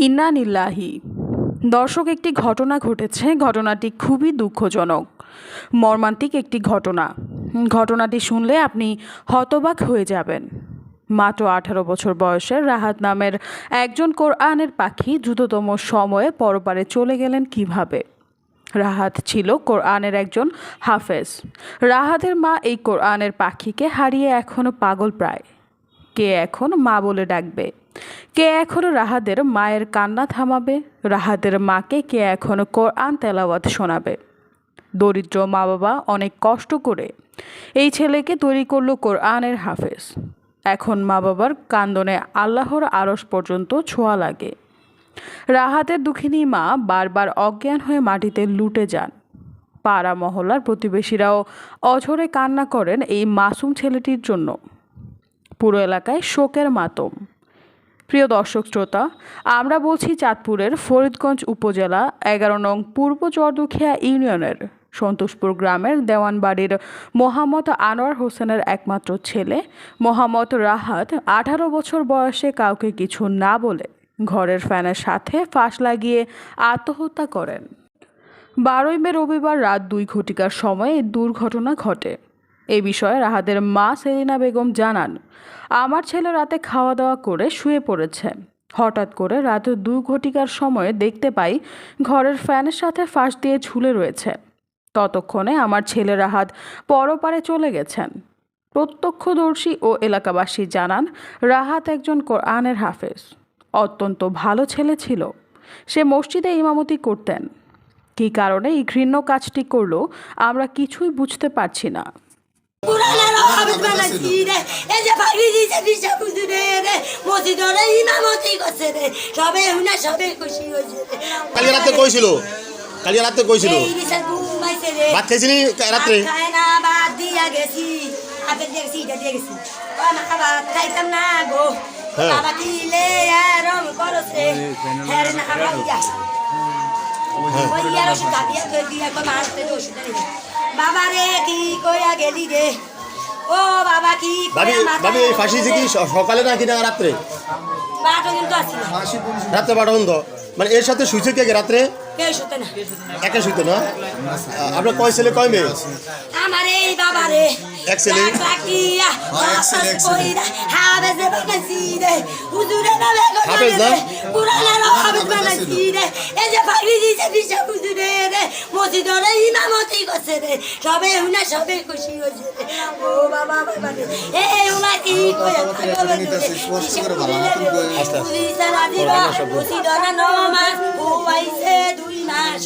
ইন্না নিল্লাহি। দর্শক, একটি ঘটনা ঘটেছে। ঘটনাটি খুবই দুঃখজনক, মর্মান্তিক একটি ঘটনা। ঘটনাটি শুনলে আপনি হতবাক হয়ে যাবেন। মাত্র 18 বছর বয়সের রাহাত নামের একজন কোরআনের পাখি দ্রুততম সময়ে পরপারে চলে গেলেন কিভাবে? রাহাত ছিল কোরআনের একজন হাফেজ। রাহাতের মা এই কোরআনের পাখিকে হারিয়ে এখনও পাগল প্রায়। কে এখন মা বলে ডাকবে? কে এখনো রাহাতের মায়ের কান্না থামাবে? রাহাতের মাকে কে এখনো কোরআন তেলাওয়াত শোনাবে? দরিদ্র মা বাবা অনেক কষ্ট করে এই ছেলেকে তৈরি করলো কোরআনের হাফেজ। এখন মা বাবার কান্দনে আল্লাহর আরশ পর্যন্ত ছোঁয়া লাগে। রাহাতের দুঃখিনী মা বারবার অজ্ঞান হয়ে মাটিতে লুটে যান। পাড়া মহল্লার প্রতিবেশীরাও অঝরে কান্না করেন এই মাসুম ছেলেটির জন্য। পুরো এলাকায় শোকের মাতম। প্রিয় দর্শক শ্রোতা, আমরা বলছি চাঁদপুরের ফরিদগঞ্জ উপজেলা 11 নং পূর্ব চরদুখিয়া ইউনিয়নের সন্তোষপুর গ্রামের দেওয়ানবাড়ির মোহাম্মদ আনোয়ার হোসেনের একমাত্র ছেলে মোহাম্মদ রাহাত 18 বছর বয়সে কাউকে কিছু না বলে ঘরের ফ্যানের সাথে ফাঁস লাগিয়ে আত্মহত্যা করেন। 12 মে রবিবার রাত 2 ঘটিকার সময় এই দুর্ঘটনা ঘটে। এ বিষয়ে রাহাতের মা সেলিনা বেগম জানান, আমার ছেলে রাতে খাওয়া দাওয়া করে শুয়ে পড়েছে। হঠাৎ করে রাত 2 ঘটিকার সময়ে দেখতে পাই ঘরের ফ্যানের সাথে ফাঁস দিয়ে ঝুলে রয়েছে। ততক্ষণে আমার ছেলে রাহাত পরপারে চলে গেছেন। প্রত্যক্ষদর্শী ও এলাকাবাসী জানান, রাহাত একজন কোরআনের হাফেজ। অত্যন্ত ভালো ছেলে ছিল। সে মসজিদে ইমামতি করতেন। কী কারণে এই ঘৃণ্য কাজটি করলো আমরা কিছুই বুঝতে পারছি না। কালি রাতে কইছিল ভাত খাইছিনি রাত্রে? বাবারে কি কইয়া গেলি রে? ও বাবা কি ভাবি ফাঁসি কি সকালে নাকি না রাত্রে? রাত্রে 12 পর্যন্ত। মানে এর সাথে শুইছে কে রাত্রে? একা শুইতো না? আপনার কয় ছেলে কয় মেয়ে? আমার এই বাবারে এক ছেলে। হাফেজ না? এই যে পাগড়ি দিয়েছে দিশা হুজুরে রে, মসজিদে ইমামতি করছে রে, সবে হুনা সবে খুশি হয়েছে রে। ও বাবা বাবা রে, এই উমা কি কইয়া নমাজ ও আইছে 2 মাস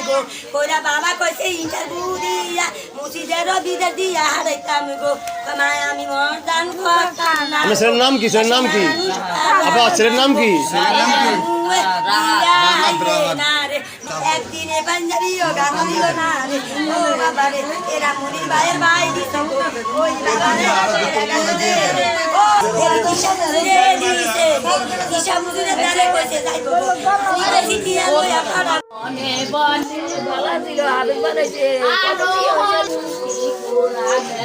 গো। বাবা কইছে ইন্টারভিউ দিয়া মসজিদের বিদার দিয়া হারাইতাম গো। আমি মরদান আমার ছেলের নাম কি? ছেলের নাম কি? আবার ছেলের নাম কি? একদিনে পাঞ্জাবি ও গামলি ও না রে, ও বাবা রে এরা মুনি ভাইয়ের ভাই দিত ওই বাবা রে ও দিশা মুজুরে দিছে, দিশা মুজুরে দাঁড়ে কইছে যাইবো আমি কইছি দিয়া লইয়া পাড়া বনে বনে ভালো ছিল আবেগ বানাইছে কত কি হইছে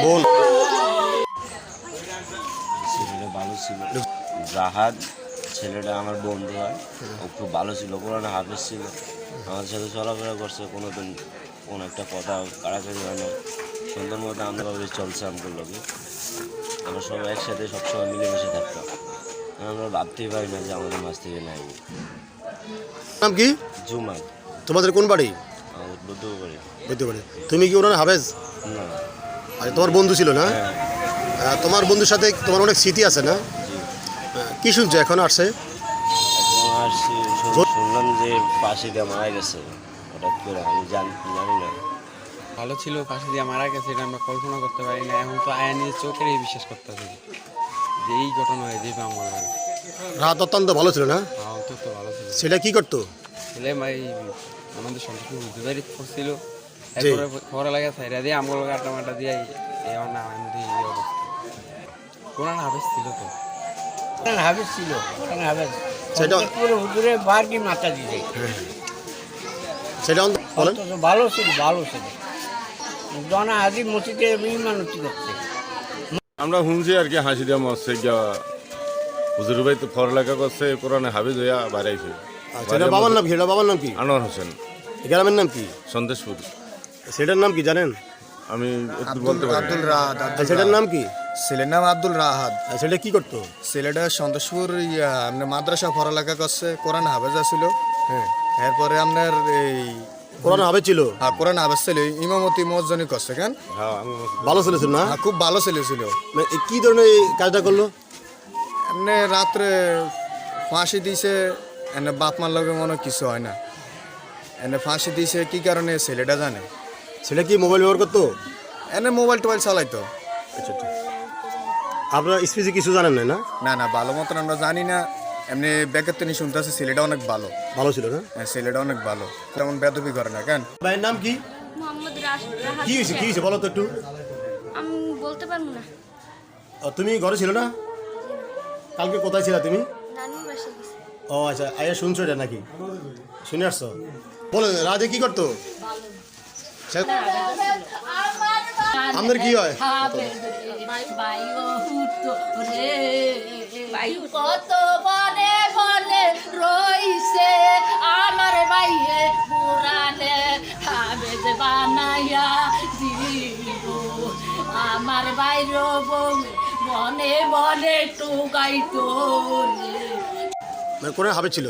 বোন ছেলেটা ভালো ছিল। রাহাত ছেলেটা আমার বন্ধু হয়, ও খুব ভালো ছিল, কোরআন হাফেজ ছিল। আমার সাথে চলাফেরা করছে, কোনোদিন কোনো একটা কথা কাড়াকাড়ি হয় না। সুন্দর মতো আমরাভাবে চলছে আমাদের লোকে। আমরা সবাই একসাথে সবসময় মিলেমিশে থাকতাম। আমরা ভাবতেই পারি না যে আমাদের মাছ থেকে নাই। নাম কি? জুমাই। তোমাদের কোন বাড়ি? আমাদের বৌদ্ধ বাড়ি। বৌদ্ধ বাড়ি। তুমি কি ওনার হাফেজ? না। আর তোমার বন্ধু ছিল না? হ্যাঁ। তোমার বন্ধুর সাথে তোমার অনেক স্মৃতি আছে না? কি শুনছো এখন আসছে? শুনলাম যে ফাঁসি দিয়ে মারা গেছে হঠাৎ করে। আমি জানি না। ভালো ছিল, ফাঁসি দিয়ে মারা গেছে এটা আমরা কল্পনা করতে পারি না। এখন তো আয়া নিজের চোখেরই বিশ্বাস করতে হবে যে এই ঘটনা হয়ে যাবে আমার লাগে। রাত অত্যন্ত ভালো ছিল না? অন্তত ভালো ছিল। সেটা কি করতো? ছেলে আমাদের সন্তোষ বুঝতে পড়ছিল, এরপরে খবর লাগে সাইডা দিয়ে আমগুলো আটা মাটা দিয়ে এই না আমি এই অবস্থা। কোরআন হাফেজ ছিল তো, হাফেজ ছিল, হাফেজ সেটা হুজুরে বার কি মাথা দিছে। সেটা ভালো ছিল, ভালো ছিল। জনা আদি মসজিদে মিমানতি করছে। আমরা শুনছি আর কি হাসি দিয়া মরছে গিয়া হুজুর ভাই তো পড়ালেখা করছে কোরআনে হাফিজ হইয়া বাড়াইছে আচ্ছা এটা বাবার নাম কি, এটা বাবার নাম কি, আনোয়ার হোসেন গ্রামের নাম কি, সন্দেশপুর। সেটার নাম কি জানেন? আমি একটু বলতে পারি আব্দুল রাহাত আর সেটার নাম কি? ছেলের নাম আব্দুল রাহাত। আর সেটা কি করতো? ছেলেটা সন্তোষপুর আপনার মাদ্রাসা পড়ালেখা করছে, কোরআন হাফেজ ছিল। হ্যাঁ, এরপরে আপনার এই কোরআন হবে ছিল, কোরআন হাফেজ ছিল, ইমামতি মজ্জনি করছে কেন। হ্যাঁ আমি ভালো ছেলে ছিল না? খুব ভালো ছেলে ছিল। মানে এই কি ধরনের এই কাজটা করলো? এমনি রাত্রে ফাঁসি দিছে, এনে বাপ মার লগে মনে হয় কিছু হয় না, এনে ফাঁসি দিছে কি কারণে ছেলেটা জানে। সেটা কি মোবাইল ব্যবহার করতো? এনে মোবাইল টোবাইল চালাইতো। আচ্ছা ঠিক। আপনারা স্পেসে কিছু জানেন না? না, না না ভালো মতন আমরা জানি না, এমনি ব্যাগের তিনি শুনতেছি ছেলেটা অনেক ভালো। ভালো ছিল না? হ্যাঁ, ছেলেটা অনেক ভালো, তেমন বেদবি করে না কেন। ভাইয়ের নাম কি? মোহাম্মদ কি হয়েছে, কি হয়েছে বলো তো একটু। আমি বলতে পারবো না। তুমি ঘরে ছিল না? কালকে কোথায় ছিলা তুমি? নানুর বাসায় গেছি। ও আচ্ছা, আয়া শুনছো এটা নাকি? শুনে আসছো? বলো রাজে কি করতো? আমাদের কি হয়? কত বনে বনে রইছে আমার বাইয়ে পুরানে হাবেজ বানাইয়া দিব আমার বাইর বনে বনে টুকাইতো। মানে কোরআন হাফেজ ছিল?